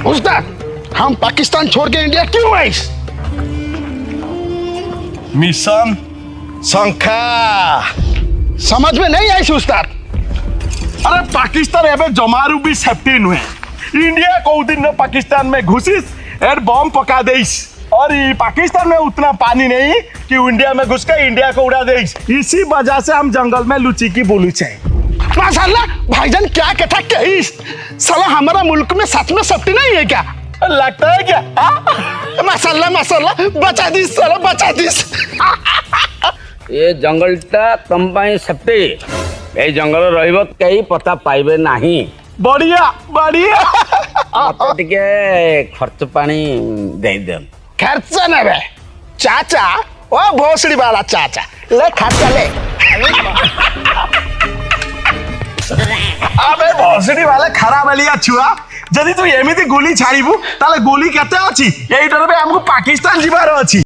उस्ताद हम पाकिस्तान छोड़ के इंडिया क्यों आए? मिशन शंखा समझ में नहीं आई उस्ताद। अरे पाकिस्तान एवं जमारू भी सेफ्टी नुहे। इंडिया को दिन पाकिस्तान में घुसिस और बम पका देस और ये पाकिस्तान में उतना पानी नहीं कि इंडिया में घुस के इंडिया को उड़ा देस। इसी वजह से हम जंगल में लुची की बोलू चाहिए। माशाल्लाह भाईजान क्या कहता कहीस। साला हमारा मुल्क में सच में सेफ्टी नहीं है क्या? लगता है क्या? माशाल्लाह माशाल्लाह बचा दिस साला बचा दिस। ये जंगलटा कंपाई सेफ्टी ए जंगल रहिबो कहीं पता पाइबे नहीं। बढ़िया बढ़िया। मते टिके खर्च पानी दे दे। खर्च नेबे चाचा ओ भोसड़ी वाला चाचा ले खर्चा ले। अबे भोसड़ी वाला खराब वाली छुआ जदि तू एमिति गोली छाड़ीबू ताले गोली केते अछि एइटर बे हमको पाकिस्तान जिबार अछि।